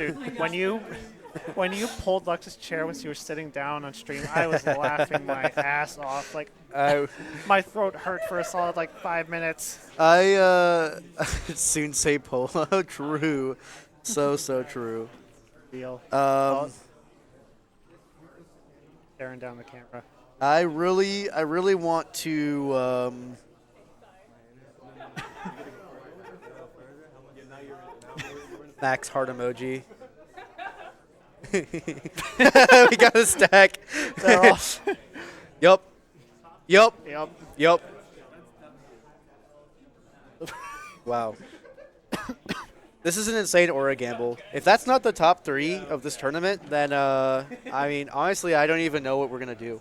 Dude, when you pulled Lux's chair when you were sitting down on stream, I was laughing my ass off. Like I my throat hurt for a solid like 5 minutes. soon say polo. True, so true. Deal. Um, Staring down the camera. I really want to. Max heart emoji. We got a stack. They're off. Yup. Yup. Yep. Yup. Wow. This is an insane aura gamble. If that's not the top 3 of this tournament, then I mean, honestly, I don't even know what we're gonna do.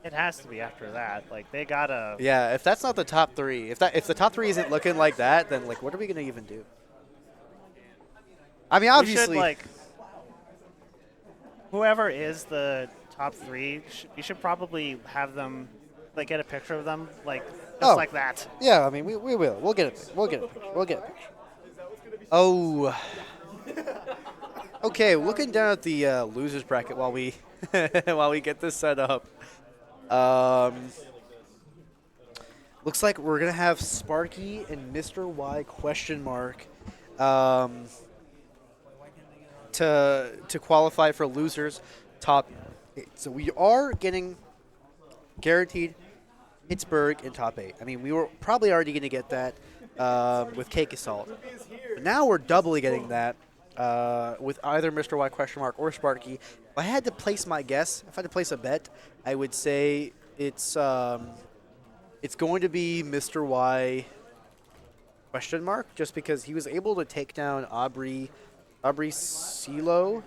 It has to be after that. Like they gotta. Yeah, if that's not the top 3, if the top 3 isn't looking like that, then like, what are we gonna even do? I mean, obviously, We should, like, whoever is the top 3, you should probably have them, like, get a picture of them, like, just like that. Yeah, I mean, we will. We'll get it. We'll get it. We'll get it. Oh. Okay, looking down at the losers bracket while we while we get this set up. Looks like we're gonna have Sparky and Mr. Y question mark to qualify for losers top 8. So we are getting guaranteed Pittsburgh in top 8. I mean, we were probably already going to get that with Cake Assault. But now we're doubly getting that with either Mr. Y question mark or Sparky. If I had to place my guess, if I had to place a bet, I would say it's going to be Mr. Y question mark, just because he was able to take down Aubrey Clo,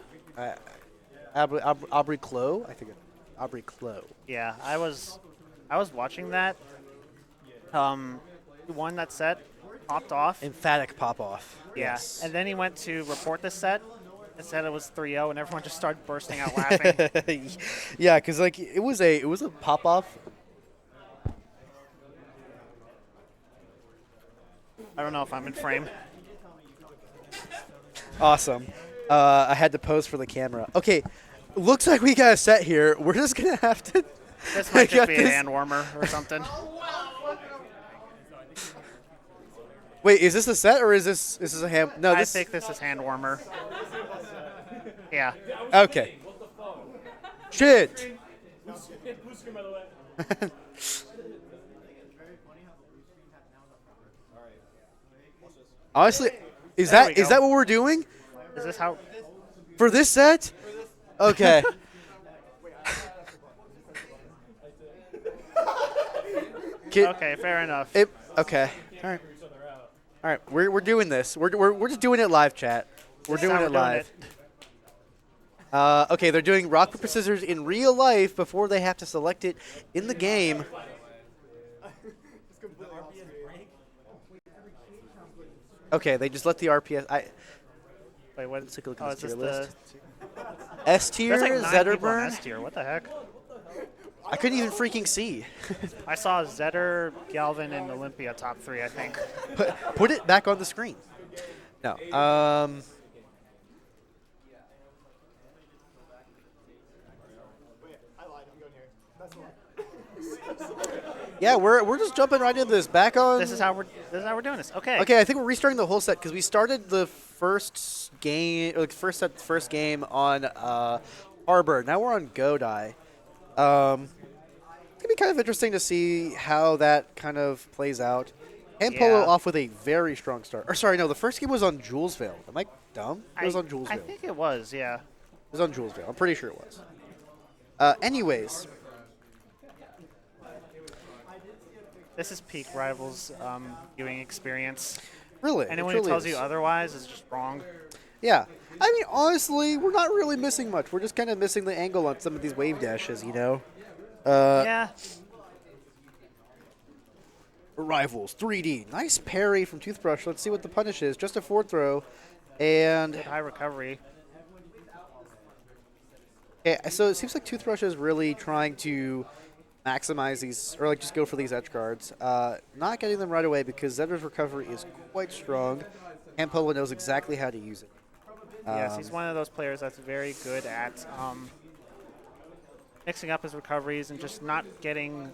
Aubrey Clo, I think Aubrey Clo. Yeah, I was watching that. He won that set, popped off. Emphatic pop off. Yeah, Yes. and then he went to report the set. It said it was 3-0, and everyone just started bursting out laughing. Yeah, because like it was a pop off. I don't know if I'm in frame. Awesome. I had to pose for the camera. Okay, looks like we got a set here. We're just gonna have to. This might I got just be a this. hand warmer or something. Wait, is this a set or is this a ham? No, I this. think this is hand warmer. Yeah. Okay. Shit. Honestly, is There we that go. what we're doing Is this how? for this set? Okay. Okay, fair enough. Okay. All right. All right. We're doing this. We're just doing it live, chat. We're This is doing how it we're live. it. Okay, they're doing rock paper scissors in real life before they have to select it in the game. Okay, they just let the RPS. Wait, what? Let's take a look Oh, at is this this tier the? list. S tier, There's like 9 people in Zetterburn. S tier. What the heck? I couldn't even freaking see. I saw Zetter, Galvin, and Olympia top 3. I think. Put it back on the screen. No. Yeah, we're just jumping right into this. Back on. This is how we're doing this. Okay. Okay, I think we're restarting the whole set because we started the first game, like first game on Harbor. Now we're on Godai. It's gonna be kind of interesting to see how that kind of plays out. HamPolo Yeah. off with a very strong start. Or sorry, no, the first game was on Julesville. Am I dumb? It was on I Julesville. think it was. Yeah. It was on Julesville. I'm pretty sure it was. Anyways, This is peak Rivals viewing experience. really, Anyone it who truly tells is. you otherwise is just wrong. Yeah. I mean, honestly, we're not really missing much. We're just kind of missing the angle on some of these wave dashes, you know? Yeah. Rivals, 3D. Nice parry from Toothbrush. Let's see what the punish is. Just a forward throw. And, Good high recovery. okay, so it seems like Toothbrush is really trying to maximize these, or like just go for these edge guards. Not getting them right away because Zetter's recovery is quite strong. HamPolo knows exactly how to use it. Yes, he's one of those players that's very good at mixing up his recoveries and just not getting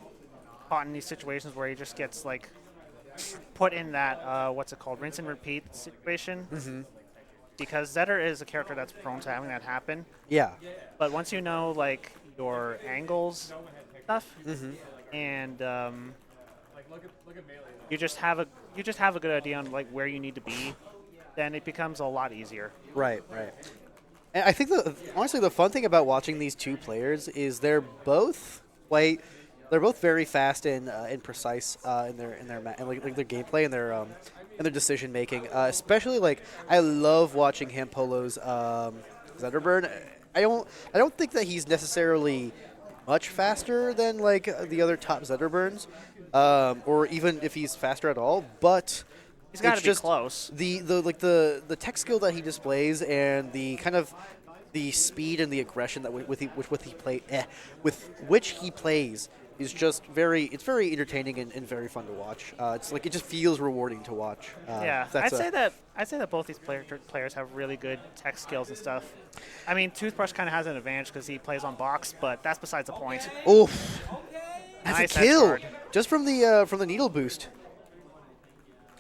caught in these situations where he just gets like put in that what's it called, rinse and repeat situation. Mm-hmm. Because Zetter is a character that's prone to having that happen. Yeah. But once you know like your angles stuff, Mm-hmm. and you just have a good idea on like where you need to be, then it becomes a lot easier. Right, right. And I think honestly the fun thing about watching these two players is they're both very fast and precise in their gameplay and their decision making. Especially like I love watching HamPolo's Zetterburn. I don't think that he's necessarily much faster than like the other top Zetterburns, or even if he's faster at all. But He's got it's to be just close. the tech skill that he displays and the kind of the speed and the aggression that with which he plays is just very entertaining and very fun to watch. It's like it just feels rewarding to watch. Yeah, I'd say that both these players have really good tech skills and stuff. I mean, Toothbrush kind of has an advantage because he plays on box, but that's besides the point. Oof, that's Nice a kill edge guard. just from the needle boost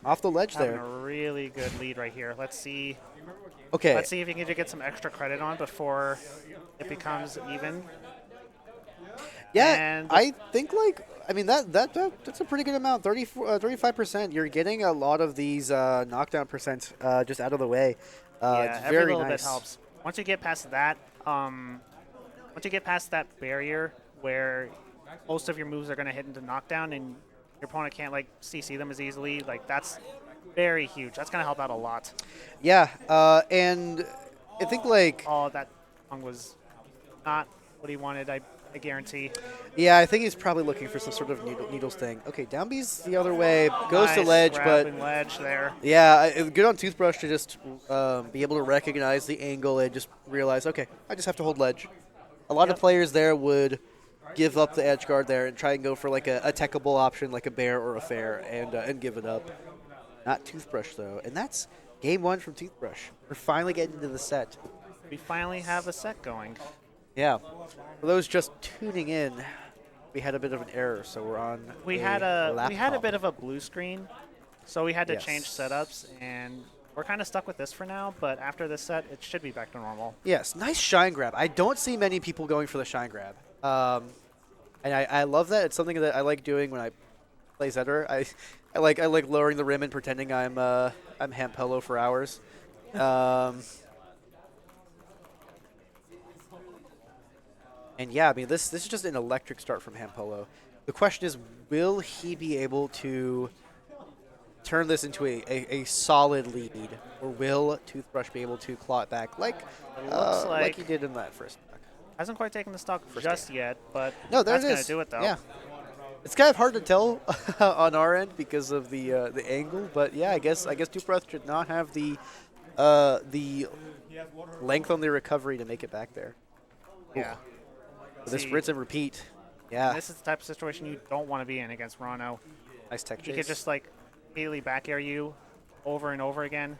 off the ledge Having there. a really good lead right here. Let's see. Okay, Let's see if you can get some extra credit on before it becomes even. yeah, And I think that's a pretty good amount. 35%. You're getting a lot of these knockdown percent just out of the way. yeah, It's every very little nice. bit helps. Once you get past that, barrier where most of your moves are going to hit into knockdown and your opponent can't like CC them as easily, like that's very huge. That's going to help out a lot. Yeah, and I think like Oh, that song was not what he wanted. I guarantee. I think he's probably looking for some sort of needles thing. Okay, down B's the other way, goes to Nice ledge, grab but and ledge there. yeah, good on Toothbrush to just be able to recognize the angle and just realize, okay, I just have to hold ledge. A lot of Yep. players there would give up the edge guard there and try and go for like a techable option like a bear or a fair and give it up. Not Toothbrush though, and that's game one from Toothbrush. We're finally getting into the set. We finally have a set going. Yeah. For those just tuning in, we had a bit of an error, so we're on. We had a laptop. bit of a blue screen, so we had to Yes. change setups, and we're kind of stuck with this for now. But after this set, it should be back to normal. Yes, nice shine grab. I don't see many people going for the shine grab, and I love that. It's something that I like doing when I play Zetter. I like lowering the rim and pretending I'm HamPolo for hours. And yeah, I mean this is just an electric start from HamPolo. The question is, will he be able to turn this into a solid lead, or will Toothbrush be able to claw it back like looks he did in that first stock? Hasn't quite taken the stock First just yet, but No, there that's it gonna is. do it though. Yeah, it's kind of hard to tell on our end because of the angle, but yeah, I guess Toothbrush should not have the length on the recovery to make it back there. Yeah. This See, rinse and repeat. Yeah, This is the type of situation you don't want to be in against Ranno. nice tech He chase. could just like immediately back air you over and over again.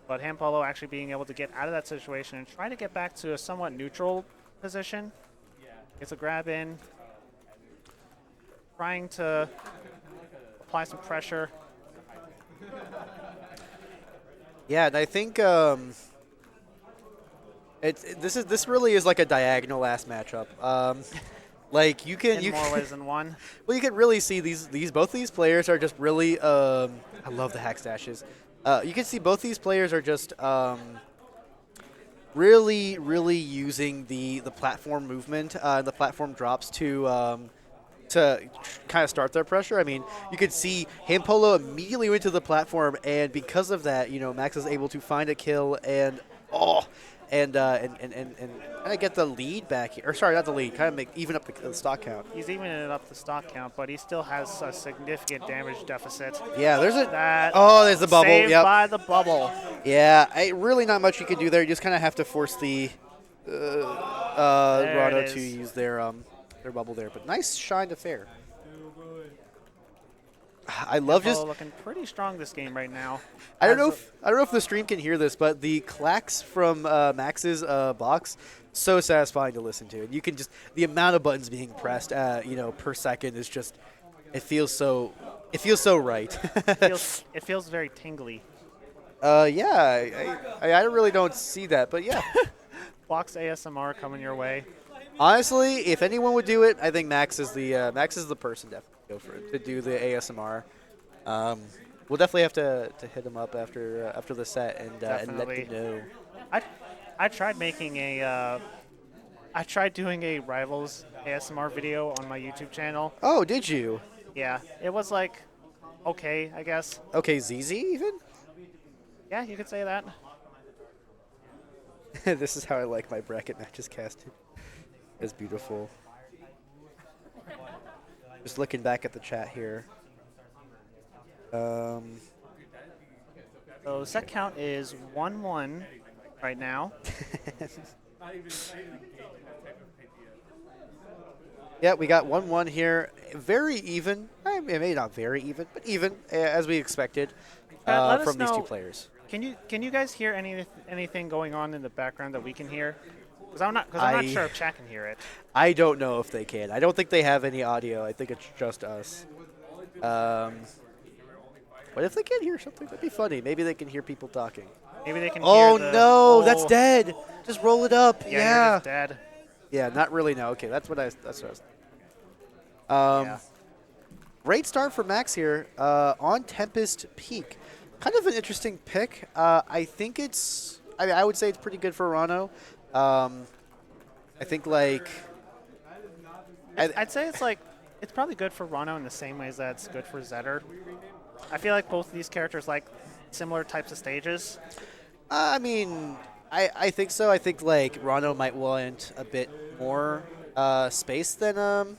But HamPolo actually being able to get out of that situation and try to get back to a somewhat neutral position. Gets a grab in. Trying to apply some pressure. Yeah, and I think this really is like a diagonal ass matchup. Like you can In more ways than one. well, you can really see both these players are just really I love the hack stashes. You can see both these players are just really using the platform movement and the platform drops to kind of start their pressure. I mean, you could see HamPolo immediately went to the platform, and because of that, Max is able to find a kill and I get the lead back here. Or sorry, not the lead. Kind of even up the stock count. He's evening it up the stock count, but he still has a significant damage deficit. Yeah, there's a That there's the bubble. saved Yep. by the bubble. Yeah, really not much you can do there. You just kind of have to force the Ranno it to is. use their bubble there. But nice shine to fair. I love HamPolo just. looking pretty strong this game right now. I don't As know a- if the stream can hear this, but the clacks from Max's box so satisfying to listen to. And you can just the amount of buttons being pressed, per second is just it feels so right. it feels very tingly. Yeah, I really don't see that, but yeah. Box ASMR coming your way. Honestly, if anyone would do it, I think Max is the person definitely go for it to do the ASMR. We'll definitely have to hit him up after the set and let Definitely. him know. I tried making I tried doing a Rivals ASMR video on my YouTube channel. Oh, did you? Yeah, it was like okay, I guess. Okay, ZZ even? Yeah, you could say that. This is how I like my bracket matches casted. It's beautiful. Just looking back at the chat here. So set count is 1-1 right now. Yeah, we got 1-1 here. Very even. Maybe not very even, but even as we expected Let us from these two know- players. Can you guys hear anything going on in the background that we can hear? Because I'm not sure if chat can hear it. I don't know if they can. I don't think they have any audio. I think it's just us. What if they can hear something? That'd be funny. Maybe they can hear people talking. Maybe they can Oh hear the, no, that's oh, dead. Just roll it up. Yeah, Yeah. you're just dead. Yeah, not really. No. Okay, that's what I was. Yeah. Great start for Max here on Tempest Peak. Kind of an interesting pick. I think it's. I would say it's pretty good for Ranno. I think like. I'd say it's probably good for Ranno in the same ways that it's good for Zetter. I feel like both of these characters like similar types of stages. I mean, I think so. I think like Ranno might want a bit more space than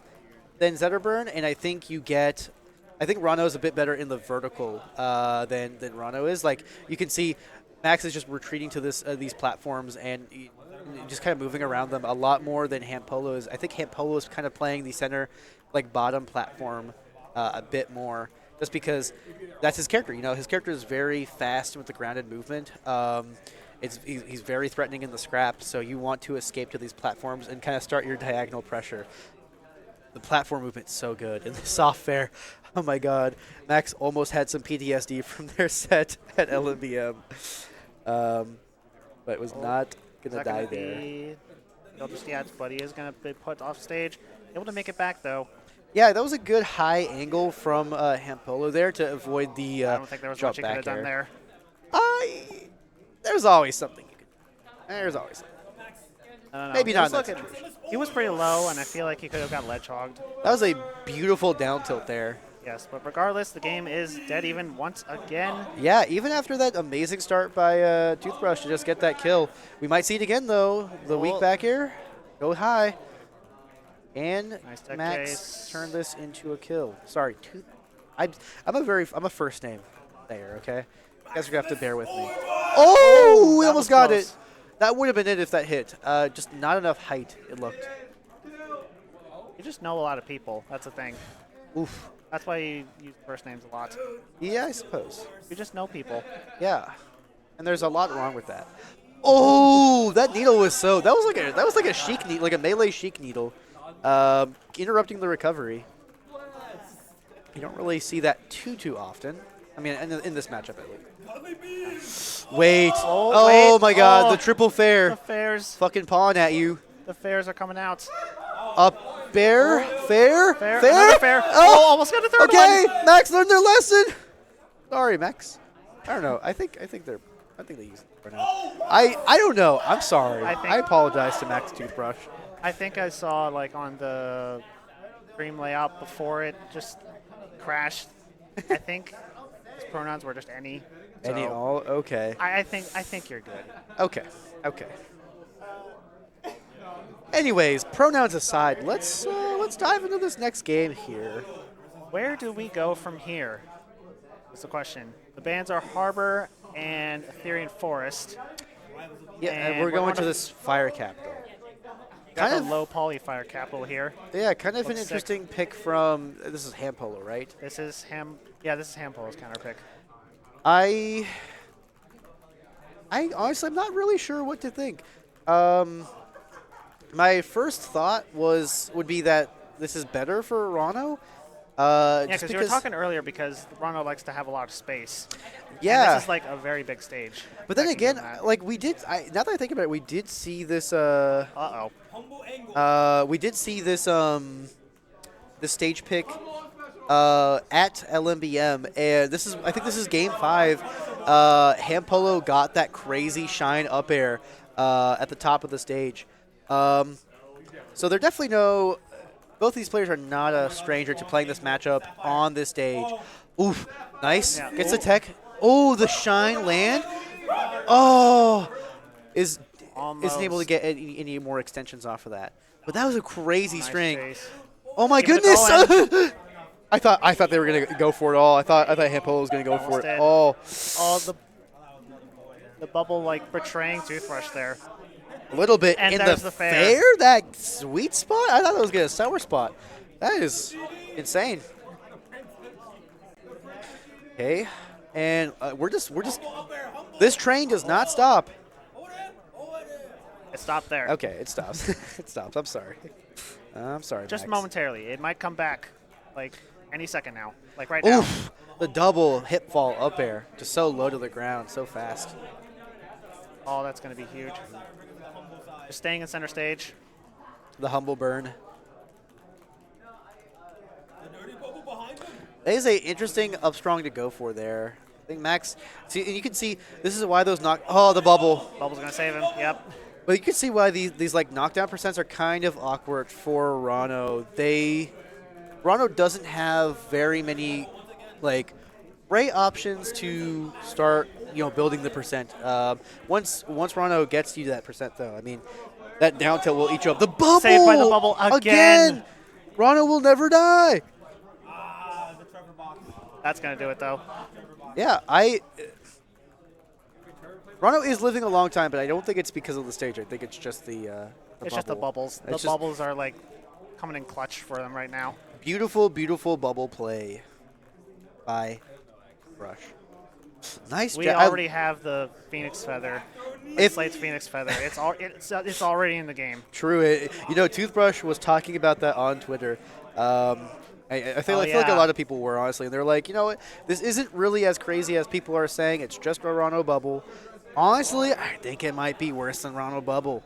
Zetterburn, and I think Ranno is a bit better in the vertical than Ranno is. Like you can see, Max is just retreating to these platforms and just kind of moving around them a lot more than HamPolo is. I think HamPolo is kind of playing the center, like bottom platform a bit more. Just because that's his character. His character is very fast with the grounded movement. He's very threatening in the scrap, so you want to escape to these platforms and kind of start your diagonal pressure. The platform movement's so good. And the soft fair, oh my god. Max almost had some PTSD from their set at LMBM. But was not going to die there. But he is going to be put off stage. Able to make it back, though. Yeah, that was a good high angle from HamPolo there to avoid the I don't think there was much drop he could back have done air. there. There's always something you could do. There's always something. I don't know. Maybe He not was in that looking- situation. He was pretty low, and I feel like he could have got ledge hogged. That was a beautiful down tilt there. Yes, but regardless, the game is dead even once again. Yeah, even after that amazing start by Toothbrush to just get that kill. We might see it again, though. The weak back air. Go high. And Nice tech Max chase. turned this into a kill. Sorry, I'm a first name player, okay? You guys are going to have to bear with me. Oh, we that almost was got close. it. That would have been it if that hit. Just not enough height, it looked. You just know a lot of people. That's the thing. Oof. That's why you use first names a lot. Yeah, I suppose. You just know people. Yeah. And there's a lot wrong with that. Oh, that needle was so. That was like a chic needle, like a melee chic needle. Interrupting the recovery. You don't really see that too often. I mean, in this matchup at least. Wait. Oh wait. my God, Oh. the triple fair. The fairs. Fucking pawn at you. The fairs are coming out. Up bear, fair. Another fair. Oh, Almost got a third okay. one. Max learned their lesson. Sorry, Max. I don't know. I think they use it for now. I don't know. I'm sorry. I apologize to Max Toothbrush. I think I saw like on the stream layout before it just crashed. I think his pronouns were just any. So Any all okay. I think you're good. Okay. Anyways, pronouns aside, let's dive into this next game here. Where do we go from here? That's the question. The bands are Harbor and Ethereal Forest. Yeah, and we're going to this fire capital. Got Kind the of, low poly fire capital here. yeah, kind of an Looks sick. interesting pick from. This is HamPolo, right? This is this is HamPolo's counter pick. I honestly, I'm not really sure what to think. My first thought would be that this is better for Ranno. Yeah, Just because you were talking earlier because Ranno likes to have a lot of space. Yeah. And this is like a very big stage. But then that can give again, him that. like we did. Now that I think about it, we did see this. Uh-oh. We did see this. This stage pick. At LMBM, and I think this is game 5. HamPolo got that crazy shine up air at the top of the stage. So they're definitely both these players are not a stranger to playing this matchup on this stage. Oof, nice. Yeah. Gets the tech. Oh, the shine land. Oh, isn't able to get any more extensions off of that. But that was a crazy Nice string. chase. Oh my Give it a goodness! I thought they were gonna go for it all. I thought HamPolo was gonna go for it all. Oh, the bubble like betraying toothbrush there. A little bit And in there's the the fair. fair, that sweet spot. I thought it was gonna sour spot. That is insane. Okay, and we're just. This train does not stop. It stopped there. Okay, it stops. It stops. I'm sorry. Just Max. momentarily. It might come back like any second now. Like right now. Oof! The double hip fall up air, just so low to the ground, so fast. Oh, that's going to be huge. Just staying in center stage. The humble burn. That is a interesting up strong to go for there. I think Max. See, and you can see this is why those the bubble. Bubble's going to save him. Yep. But you can see why these like knockdown percents are kind of awkward for Ranno. Ranno doesn't have very many like great options to start building the percent. Once Ranno gets you to that percent though, I mean that down tilt will eat you up. The bubble Saved by the bubble again. Ranno will never die. That's going to do it though. Yeah, Ranno is living a long time, but I don't think it's because of the stage. I think it's just the It's just the bubbles. The bubbles are like coming in clutch for them right now. Beautiful, beautiful bubble play by Rush. Nice. We already have the Phoenix Feather. Slate's Phoenix Feather. It's already in the game. True. Toothbrush was talking about that on Twitter. I feel like a lot of people were, honestly. And they're like, you know what? This isn't really as crazy as people are saying. It's just a Ranno bubble. Honestly, I think it might be worse than Ranno bubble.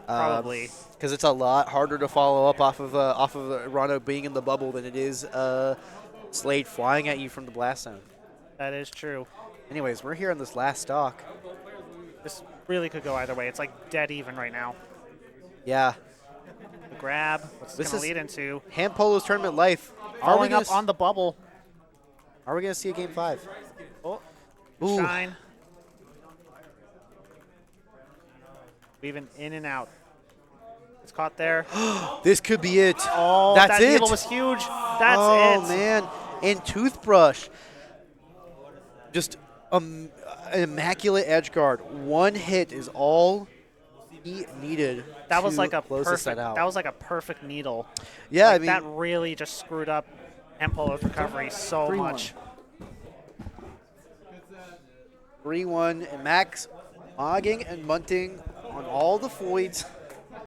Probably. Because it's a lot harder to follow up off of Ranno being in the bubble than it is Slade flying at you from the blast zone. That is true. Anyways, we're here on this last stock. This really could go either way. It's like dead even right now. Yeah. The grab. What's this going to lead into? HamPolo's tournament life. Following up on the bubble. Are we going to see a game 5? Oh. Ooh. Shine. Weaving in and out. It's caught there. This could be it. Oh, that's that it. needle was huge. That's it. it. Oh, man. And Toothbrush. Just an immaculate edge guard. One hit is all he needed. That was like a close perfect. this out. That was like a perfect needle. Yeah, like I mean that really just screwed up HamPolo's recovery so 3-1. much. 3-1 and Max mogging and munting on all the foids.